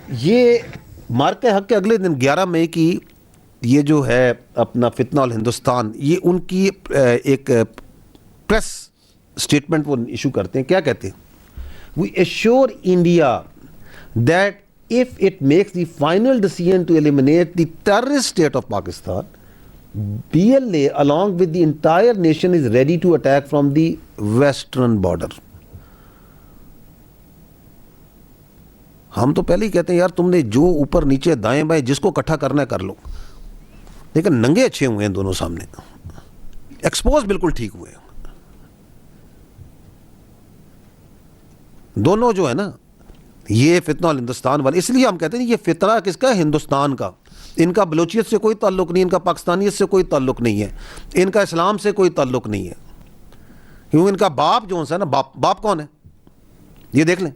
یہ مارکہ حق کے اگلے دن 11 مئی کی یہ جو ہے اپنا فتنہ الہندوستان، یہ ان کی ایک پریس سٹیٹمنٹ وہ ایشو کرتے ہیں. کیا کہتے ہیں؟ We assure India that if it makes the final decision to eliminate the terrorist state of Pakistan, PLA along with the entire nation is ready to attack from the western border. ہم تو پہلے ہی کہتے ہیں یار تم نے جو اوپر نیچے دائیں بائیں جس کو اکٹھا کرنا ہے کر لو، لیکن ننگے اچھے ہوئے ہیں دونوں سامنے، ایکسپوز بالکل ٹھیک ہوئے ہیں دونوں جو ہے نا. یہ فتنہ الہندوستان والے، اس لیے ہم کہتے ہیں یہ فتنہ کس کا ہے؟ ہندوستان کا. ان کا بلوچیت سے کوئی تعلق نہیں، ان کا پاکستانیت سے کوئی تعلق نہیں ہے، ان کا اسلام سے کوئی تعلق نہیں ہے. کیوں ان کا باپ جو ہے نا، باپ کون ہے یہ دیکھ لیں.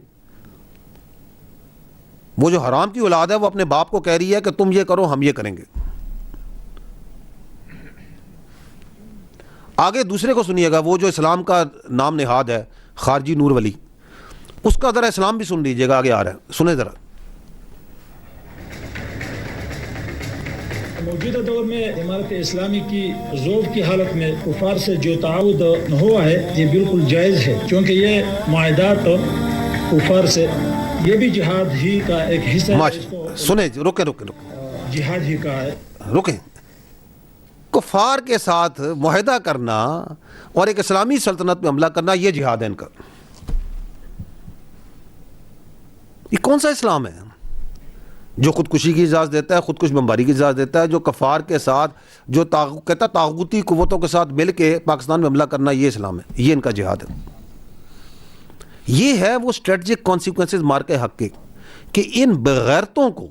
وہ جو حرام کی اولاد ہے وہ اپنے باپ کو کہہ رہی ہے کہ تم یہ کرو ہم یہ کریں گے. آگے دوسرے کو سنیے گا، وہ جو اسلام کا نام نہاد ہے خارجی نور ولی، اس کا ذرا اسلام بھی سن لیجیے گا، آگے آ رہا ہے، سنیں ذرا. موجودہ دور میں امارت اسلامی کی ذوب کی حالت میں کفار سے جو تعاون ہوا ہے یہ بالکل جائز ہے، کیونکہ یہ معاہدات کفار سے یہ بھی جہاد ہی کا ایک حصہ ہے. سنیں، رکیں جہاد ہی کا ہے. رکیں. کفار کے ساتھ معاہدہ کرنا اور ایک اسلامی سلطنت پہ حملہ کرنا یہ جہاد ہے ان کا. یہ کون سا اسلام ہے جو خودکشی کی اجازت دیتا ہے، خودکش بمباری کی اجازت دیتا ہے، جو کفار کے ساتھ جو کہتا طاغوتی قوتوں کے ساتھ مل کے پاکستان میں حملہ کرنا یہ اسلام ہے؟ یہ ان کا جہاد ہے. یہ ہے وہ اسٹریٹجک کانسیکوینسز مارکہ حق کے کہ ان بغیرتوں کو،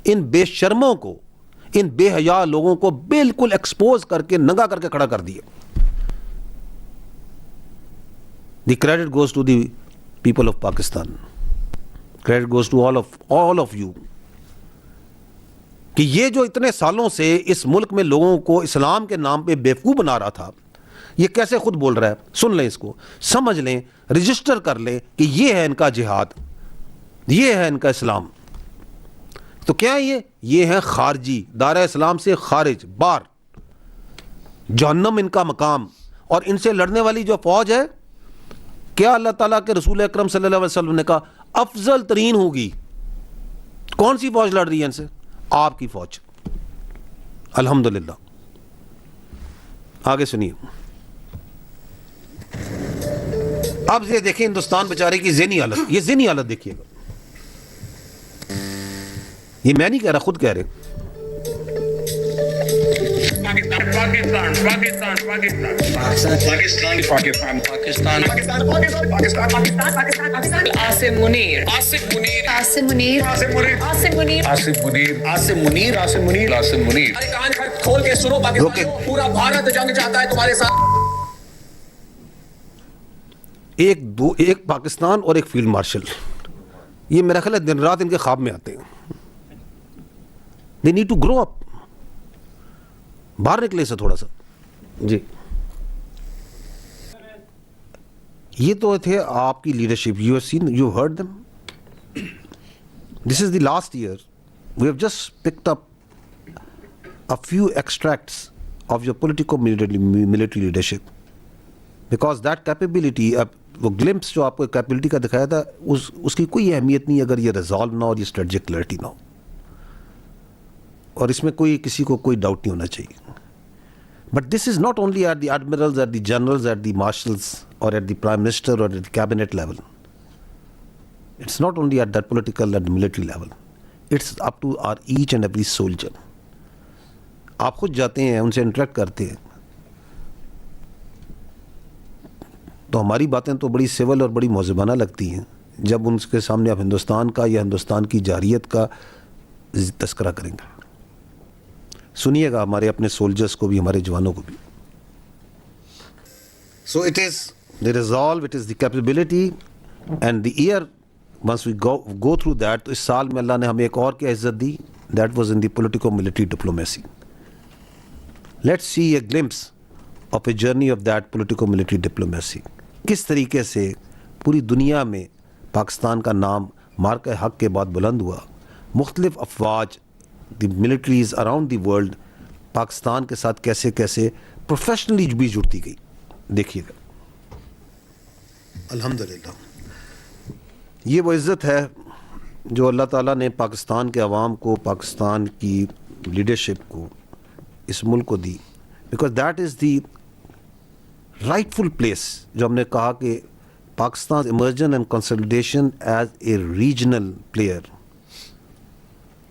ان بے شرموں کو، ان بے حیا لوگوں کو بالکل ایکسپوز کر کے ننگا کر کے کھڑا کر دیے. The credit goes to the people of Pakistan. Credit goes to all of you کہ یہ جو اتنے سالوں سے اس ملک میں لوگوں کو اسلام کے نام پہ بیوقوف بنا رہا تھا، یہ کیسے خود بول رہا ہے. سن لیں، اس کو سمجھ لیں، رجسٹر کر لیں کہ یہ ہے ان کا جہاد، یہ ہے ان کا اسلام. تو کیا ہے یہ ہے خارجی، دائرہ اسلام سے خارج، بار جہنم ان کا مقام. اور ان سے لڑنے والی جو فوج ہے، کیا اللہ تعالیٰ کے رسول اکرم صلی اللہ علیہ وسلم نے کہا افضل ترین ہوگی. کون سی فوج لڑ رہی ہے ان سے؟ آپ کی فوج. الحمدللہ. آگے سنیے. اب یہ دیکھیں ہندوستان بیچارے کی ذہنی حالت، یہ ذہنی حالت دیکھیے گا. یہ میں نہیں کہہ رہا، خود کہہ رہے. ایک پاکستان اور ایک فیلڈ مارشل، یہ میرا خیال ہے دن رات ان کے خواب میں آتے ہیں. They need to grow up. باہر نکلے سے تھوڑا سا. جی یہ تو تھے آپ کی leadership. You have seen, you heard them. This is the last year we have just picked up a few extracts of your political military leadership because that capability، وہ گلمپس جو آپ کو کیپبلٹی کا دکھایا تھا، اس کی کوئی اہمیت نہیں اگر یہ ریزالو نہ ہو اور یہ اسٹریٹجک کلیئرٹی نہ ہو. اور اس میں کسی کو کوئی ڈاؤٹ نہیں ہونا چاہیے. But this is not only at the admirals, at the generals, at the marshals, اور ایٹ دی پرائم منسٹر، اور at the cabinet level. It's not only at that political and military level, it's up to our each and every soldier. آپ خود جاتے ہیں، ان سے interact کرتے ہیں، تو ہماری باتیں تو بڑی سول اور بڑی مہذبانہ لگتی ہیں جب ان کے سامنے آپ ہندوستان کا یا ہندوستان کی جارحیت کا تذکرہ کریں گے. سنیے گا ہمارے اپنے سولجرز کو بھی، ہمارے جوانوں کو بھی. So it is the resolve, it is the capability and the year once we go through that. تو اس سال میں اللہ نے ہمیں ایک اور کیا عزت دی، that was in the politico military diplomacy. Let's see a glimpse of a journey of that politico military diplomacy. کس طریقے سے پوری دنیا میں پاکستان کا نام مارکہ حق کے بعد بلند ہوا. مختلف افواج دی militaries around the world Pakistan کے ساتھ کیسے کیسے پروفیشنلی بھی جڑتی گئی. دیکھیے گا الحمدللہ یہ وہ عزت ہے جو اللہ تعالیٰ نے پاکستان کے عوام کو, پاکستان کی لیڈرشپ کو, اس ملک کو دی, because that is the rightful place. جو ہم نے کہا کہ Pakistan emergence and consolidation as a regional player,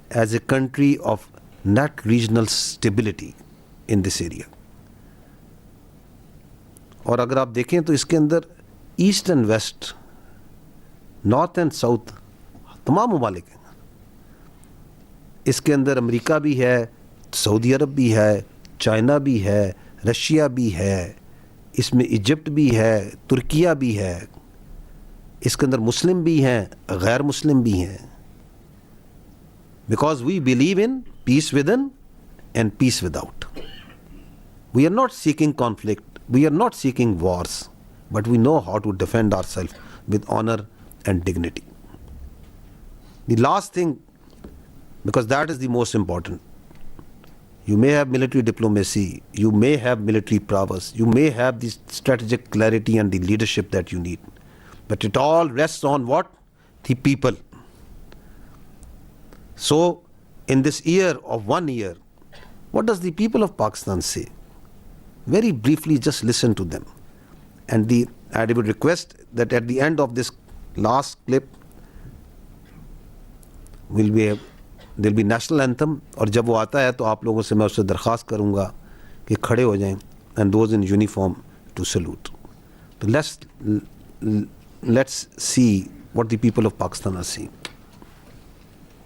as a country of net regional stability in this area. اور اگر آپ دیکھیں تو اس کے اندر east and west, north and south تمام ممالک ہیں. اس کے اندر امریکہ بھی ہے, سعودی عرب بھی ہے, چائنا بھی ہے, رشیا بھی ہے, اس میں ایجپٹ بھی ہے, ترکیہ بھی ہے. اس کے اندر مسلم بھی ہیں, غیر مسلم بھی ہیں. Because we believe in peace within and peace without. We are not seeking conflict, we are not seeking wars, but we know how to defend ourselves with honor and dignity. The last thing, because that is the most important, you may have military diplomacy, you may have military prowess, you may have the strategic clarity and the leadership that you need, but it all rests on what? The people. So in this year of 1 year, what does the people of Pakistan say? Very briefly, just listen to them. And I would request that at the end of this last clip there'll be national anthem, اور جب وہ آتا ہے تو آپ لوگوں سے میں اس سے درخواست کروں گا کہ کھڑے ہو جائیں, and those in uniform to salute. So let's see what the people of Pakistan are seeing.